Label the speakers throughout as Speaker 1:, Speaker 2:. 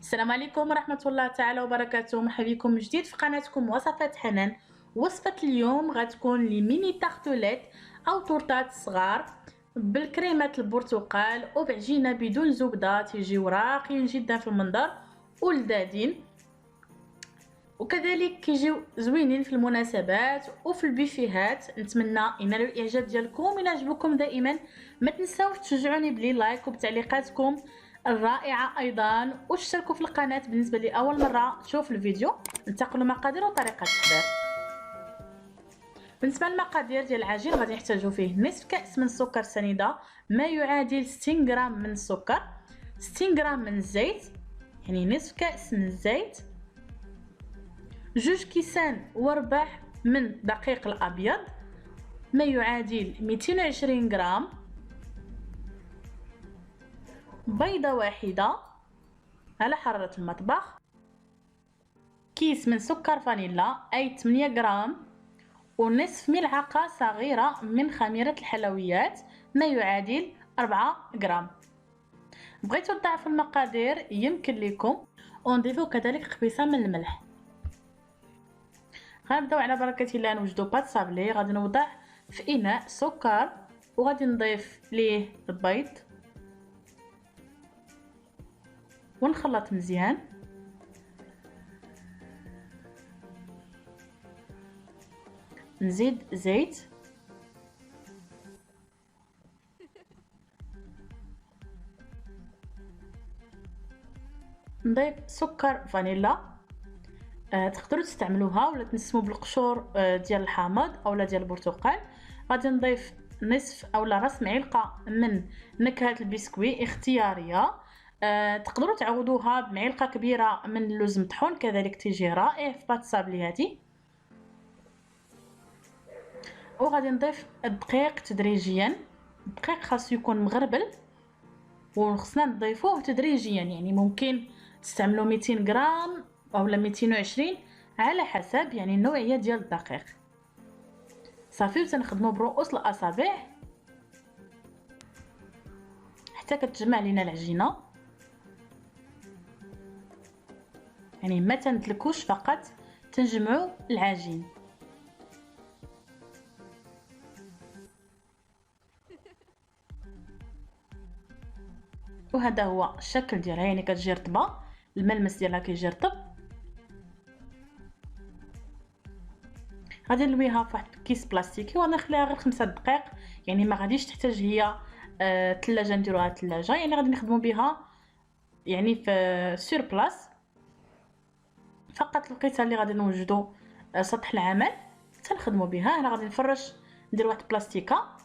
Speaker 1: السلام عليكم ورحمة الله تعالى وبركاته. مرحبا بكم من جديد في قناتكم وصفات حنان. وصفة اليوم غتكون لي ميني تارتوليت او تورتات صغار بالكريمة البرتقال وبعجينة بدون زبدة، تيجيو راقيين جدا في المنظر ولذاذين، وكذلك كيجيو زوينين في المناسبات وفي البيفيهات. نتمنى ينالوا الاعجاب ديالكم. من عجبكم دائما ما تنساوش تشجعوني بلي لايك وبتعليقاتكم الرائعه ايضا، واشتركوا في القناه بالنسبه لي اول مره تشوف الفيديو. ننتقلوا المقادير وطريقه التحضير. بالنسبه للمقادير ديال العجين غادي نحتاجوا فيه نصف كاس من السكر سنيده، ما يعادل 60 غرام من السكر، 60 غرام من الزيت يعني نصف كاس من الزيت، جوج كيسان وربع من دقيق الابيض ما يعادل 220 غرام، بيضه واحده على حراره المطبخ، كيس من سكر فانيلا اي 8 غرام، ونصف ملعقه صغيره من خميره الحلويات ما يعادل 4 غرام. بغيتو تضاعفوا المقادير يمكن لكم، ونضيفوا كذلك خبيصه من الملح. غنبداو على بركه الله نوجدوا بات صابلي. غادي نوضع في اناء سكر وغادي نضيف ليه البيض ونخلط مزيان. نزيد زيت، نضيف سكر فانيلا. تقدروا تستعملوها ولا تنسموا بالقشور ديال الحامض اولا ديال البرتقال. غادي نضيف نصف اولا راس معلقه من نكهه البسكويت اختياريه. تقدروا تعوضوها بمعلقه كبيره من اللوز مطحون، كذلك تيجي رائع في بات صابلي هذه. وغادي نضيف الدقيق تدريجيا. الدقيق خاصو يكون مغربل وخصنا نضيفوه تدريجيا، يعني ممكن تستعملوا 200 غرام اولا 220 على حسب يعني النوعيه ديال الدقيق. صافي وتنخدموا برؤوس الاصابع حتى كتجمع لينا العجينه، يعني ما تندلكوش فقط، تنجمعوا العجين. وهذا هو الشكل ديالها، يعني كتجي رطبه، الملمس ديالها كيجي رطب. غادي نلويها في واحد الكيس بلاستيكي ونخليها غير 5 دقائق، يعني ما غاديش تحتاج هي الثلاجه نديروها الثلاجه، يعني غادي نخدموا بها يعني في سور بلاص. فقط القيته اللي غادي نوجدوا سطح العمل تنخدموا بها. هنا غادي نفرش، ندير واحد البلاستيكه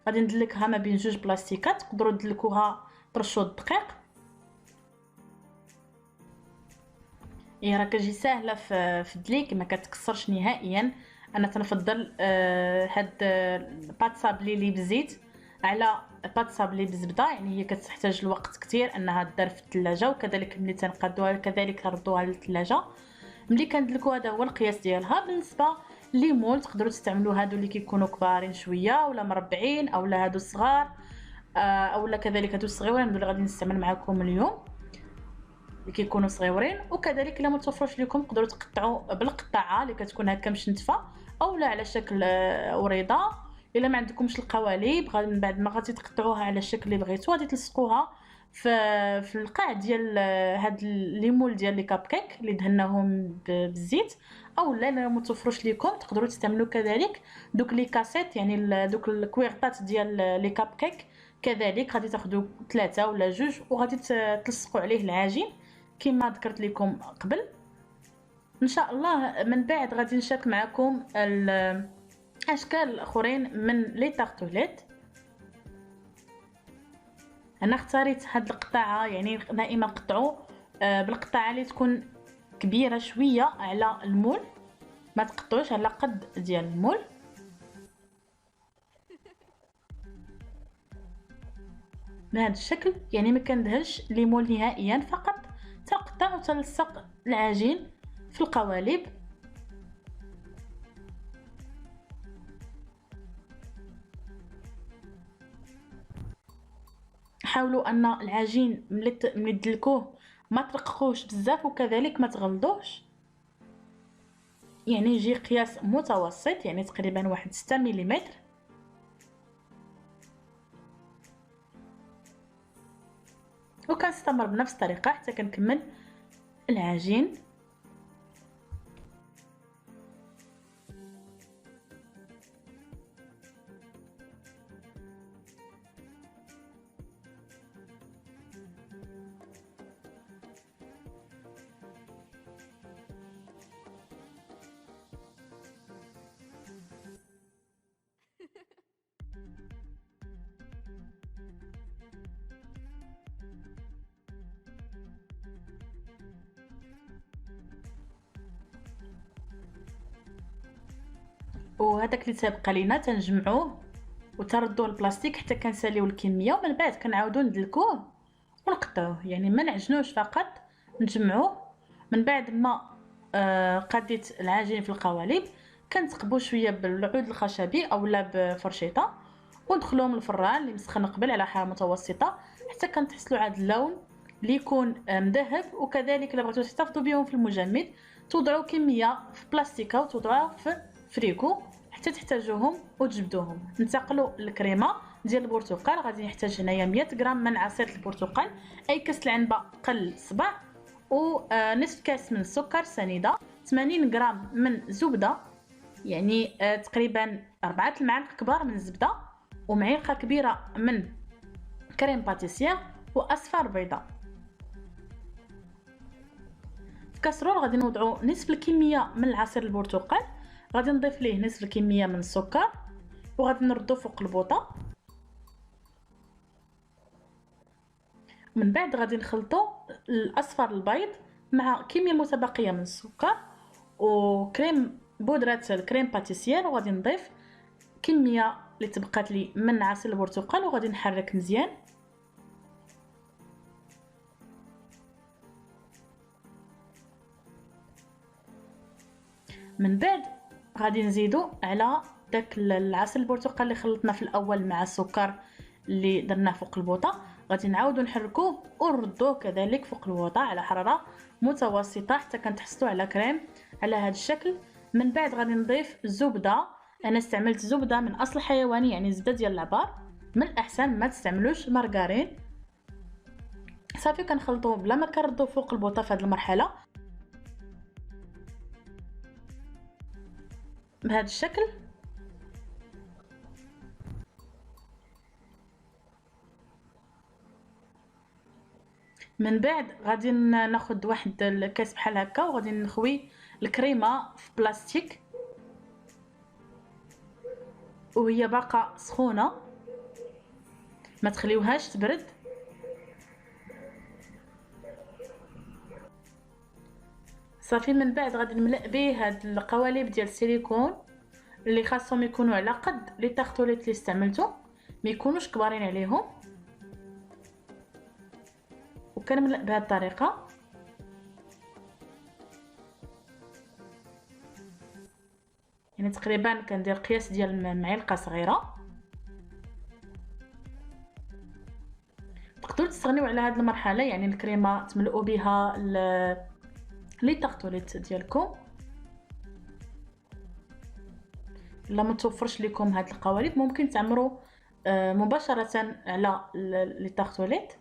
Speaker 1: غادي ندلكها ما بين جوج بلاستيكات، تقدروا تدلكوها برشود الدقيق. راه كتجي ساهله في الدليك، ما كتكسرش نهائيا. انا تنفضل هاد الباط صابلي اللي بالزيت على باط صابلي بالزبده، يعني هي كتحتاج الوقت كتير انها تدار في الثلاجه، وكذلك ملي تنقادوها كذلك نردوها للثلاجه. ملي كندلكو هذا هو القياس ديالها. بالنسبه ليمول تقدروا تستعملوا هادو اللي كيكونوا كبارين شويه ولا مربعين اولا هادو صغار، اولا كذلك هادو الصغيورين اللي غادي نستعمل معكم اليوم اللي كيكونوا صغيورين. وكذلك الا ما توفرش لكم تقدروا تقطعوا بالقطعه اللي كتكون هكا مشنتفه اولا على شكل وريضه. الا ما عندكمش القوالب غادي من بعد ما غادي تقطعوها على الشكل اللي بغيتو غادي تلصقوها في القاع ديال هاد الليمول ديال لي كاب كيك اللي دهناهم بالزيت. اولا الا ما توفرش لكم تقدروا تستعملوا كذلك دوك لي كاسيت، يعني دوك الكويغطات ديال لي كاب كيك. كذلك غادي تاخذوا 3 ولا 2 وغادي تلصقوا عليه العجين كما ذكرت لكم قبل. ان شاء الله من بعد غادي نشارك معكم الاشكال الاخرين من لي تارتوليت. انا اختاريت هاد القطعه، يعني دائما قطعوا بالقطعه اللي تكون كبيره شويه على المول، ما تقطعوش على قد ديال المول. بهذا الشكل يعني ما كندهنش ليمول نهائيا، فقط تقطع وتلصق العجين في القوالب. حاولوا ان العجين ملي تدلكوه ما ترققوش بزاف وكذلك ما تغلظوش، يعني يجي قياس متوسط، يعني تقريبا واحد 6 ملم. وكنستمر بنفس الطريقه حتى كنكمل العجين. وهذاك اللي تبقى لينا تنجمعوه وتردوه البلاستيك حتى كنساليو الكميه، ومن بعد كنعاودو ندلكوه ونقطعوه، يعني ما نعجنوش فقط، نجمعوه. من بعد ما قديت العجين في القوالب كنتقبو شويه بالعود الخشبي اولا بفرشيطه وندخلوهم الفران اللي مسخن قبل على حراره متوسطه حتى كنتحصلوا على اللون اللي يكون مذهب. وكذلك الا بغيتو تحتفظوا بهم في المجمد توضعوا كميه في بلاستيكه وتوضعوها في فريكو حتى تحتاجوهم وتجبدوهم. ننتقلوا للكريمه ديال البرتقال. غادي نحتاج هنايا 100 غرام من عصير البرتقال، اي كاس العنبه قل صبع، ونصف كاس من السكر سنيده، 80 غرام من زبده، يعني تقريبا 4 المعالق كبار من الزبده، ومعلقه كبيره من كريم باتيسير، واصفر بيضه. في كاسرول غادي نوضعوا نصف الكميه من العصير البرتقال، غادي نضيف ليه نصف الكميه من السكر، وغادي نردو فوق البوطه. من بعد غادي نخلطوا الاصفر البيض مع كميه متبقيه من السكر وكريم بودره الكريم باتيسير، وغادي نضيف كميه اللي تبقات لي من عصير البرتقال، وغادي نحرك مزيان. من بعد غادي نزيدو على داك العسل البرتقال اللي خلطنا في الاول مع السكر اللي درناه فوق البوطه، غادي نعاودو نحركوه ونردوه كذلك فوق البوطه على حراره متوسطه حتى كنتحصلوا على كريم على هذا الشكل. من بعد غادي نضيف الزبده، انا استعملت زبده من اصل حيواني يعني زبده ديال العبار، من الاحسن ما تستعملوش مارغرين. صافي كنخلطوه بلا ما كنردوه فوق البوطه في هذه المرحله بهذا الشكل. من بعد غادي ناخذ واحد الكاس بحال هكا وغادي نخوي الكريمه في بلاستيك وهي باقا سخونه، ما تخليوهاش تبرد. صافي من بعد غادي نملأ به هاد القوالب ديال السيليكون اللي خاصهم يكونوا على قد لي طارطوليت اللي استعملتو، ما يكونوش كبارين عليهم، وكنملأ بهذه الطريقه. يعني تقريبا كندير قياس ديال معلقه صغيره. تقدروا تستغنيو على هذه المرحله، يعني الكريمه تملؤوا بها لي طارطوليت ديالكم. الا ما توفرش لكم هاد القوالب ممكن تعمروا مباشره على لي طارطوليت.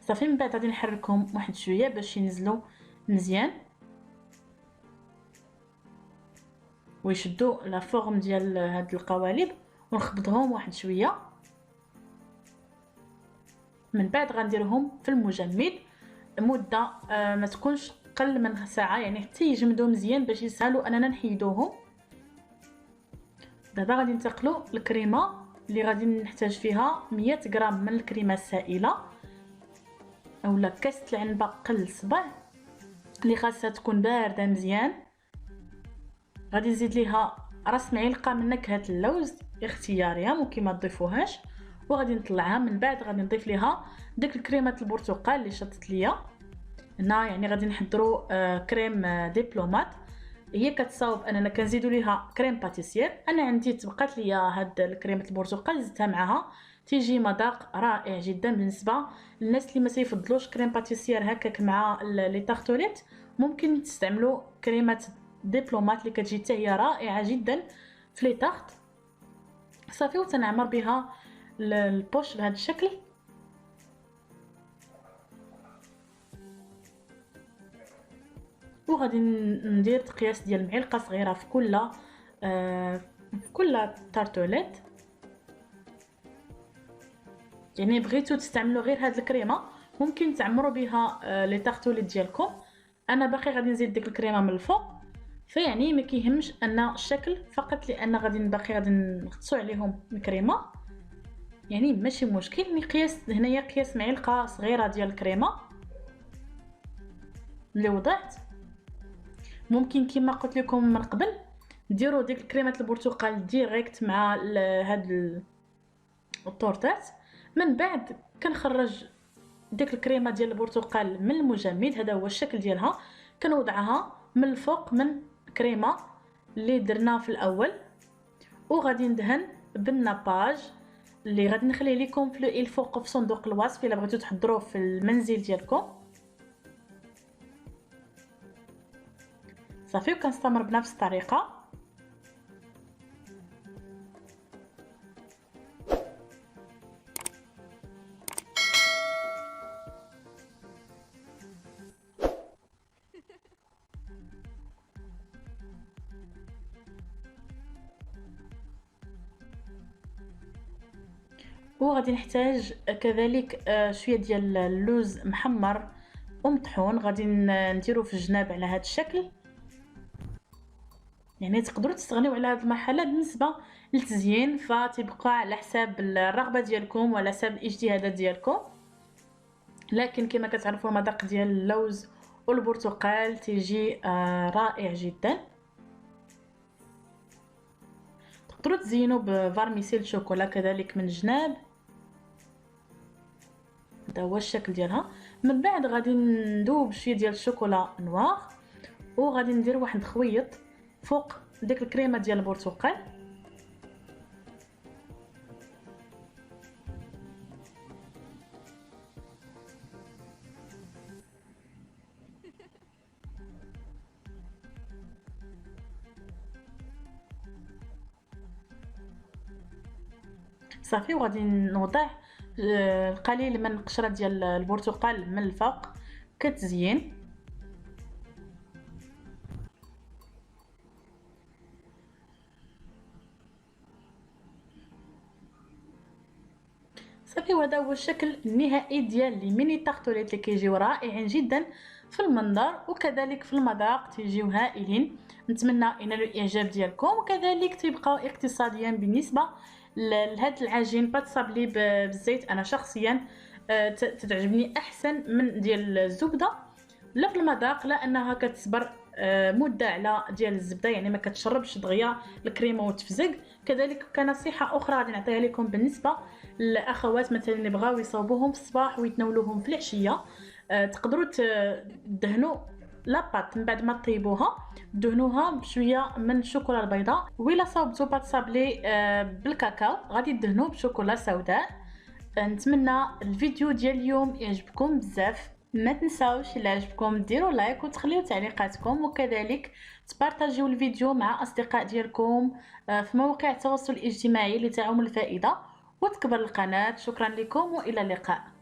Speaker 1: صافي من بعد غادي نحركهم واحد شويه باش ينزلوا مزيان ويشدوا لا فورم ديال هاد القوالب، ونخبطهم واحد شويه. من بعد غنديرهم في المجمد مده ما تكونش قل من ساعه، يعني حتى يجمدوا مزيان باش يسهلوا اننا نحيدوهم. دابا غادي ننتقلوا للكريمه اللي غادي نحتاج فيها 100 غرام من الكريمه السائله اولا كاس العنبه قل صبع اللي خاصها تكون بارده مزيان. غادي نزيد ليها راس معلقه من نكهه اللوز اختياريه، ممكن ما تضيفوهاش، وغادي نطلعها. من بعد غادي نضيف ليها ديك الكريمه البرتقال اللي شطت ليا هنا، يعني غادي نحضروا كريم دبلومات، هي كتصاوب اننا كنزيدوا ليها كريم باتيسير. انا عندي تبقات ليا هاد الكريمه البرتقال زدتها معها تيجي مذاق رائع جدا. بالنسبه للناس اللي ما تيفضلوش كريم باتيسير هكاك مع لي تارتوليت، ممكن تستعملوا كريمه دبلومات اللي كتجي حتى هي رائعه جدا في لي تارت. صافي وتنعمر بها البوش بهذا الشكل. وغادي ندير قياس ديال معلقه صغيره في كل تارتوليت. يعني بغيتو تستعملوا غير هاد الكريمه ممكن تعمروا بها لي تارتوليت ديالكم. انا باقي غادي نزيد ديك الكريمه من الفوق، فيعني ما كيهمش ان الشكل فقط، لان غادي نغطسوا عليهم الكريمه، يعني ماشي مشكل. قياس هنايا قياس معلقه صغيره ديال الكريمه اللي وضعت. ممكن كما قلت لكم من قبل ديروا ديك الكريمه البرتقال ديريكت مع هاد الطورطات. من بعد كنخرج ديك الكريمه ديال البرتقال من المجمد، هذا هو الشكل ديالها. كنوضعها من الفوق من كريمه اللي درنا في الاول، وغادي ندهن بالناباج اللي غادي نخليه لكم في الفوق في صندوق الوصف الا بغيتو تحضروه في المنزل ديالكم. صافي وكنستمر بنفس الطريقه. وغادي نحتاج كذلك شويه ديال اللوز محمر ومطحون، غادي نديرو في الجناب على هذا الشكل. يعني تقدروا تستغنيو على هذه المرحله بالنسبه للتزيين، فتبقى على حساب الرغبه ديالكم وعلى حساب الاجتهادات ديالكم. لكن كما كتعرفوا المذاق ديال اللوز والبرتقال تيجي رائع جدا. تقدروا تزينوا بفارميسيل شوكولا كذلك من الجناب، هذا هو الشكل ديالها. من بعد غادي ندوب شويه ديال الشوكولا نوار، وغادي ندير واحد الخويط فوق ديك الكريمه ديال البرتقال. صافي وغادي نوضع القليل من القشره ديال البرتقال من الفوق كتزيين. صافي وهذا هو الشكل النهائي ديال لي ميني تارتوليت اللي كيجيو رائعين جدا في المنظر وكذلك في المذاق، تيجيو هائلين. نتمنى ينالوا الاعجاب ديالكم، وكذلك تيبقاو اقتصاديا بالنسبه لهاد العجين بات صابلي بالزيت. انا شخصيا تتعجبني احسن من ديال الزبده، لا في المذاق لانها كتصبر مده على ديال الزبده، يعني ما كتشربش دغيا الكريمه وتفزق. كذلك كنصيحه اخرى غادي نعطيها لكم بالنسبه للاخوات مثلا اللي بغاو يصاوبوهم في الصباح ويتناولوهم في العشيه، تقدروا تدهنوا لاباط من بعد ما طيبوها، دهنوها بشويه من الشوكولا البيضاء. وإلا صاوبتوا بات صابلي بالكاكاو غادي تدهنوا بشوكولا سوداء. نتمنى الفيديو ديال اليوم يعجبكم بزاف. ما تنساوش الا عجبكم ديروا لايك وتخليو تعليقاتكم، وكذلك تبارطاجيو الفيديو مع اصدقاء ديالكم في مواقع التواصل الاجتماعي لتعم الفائده وتكبر القناه. شكرا لكم والى اللقاء.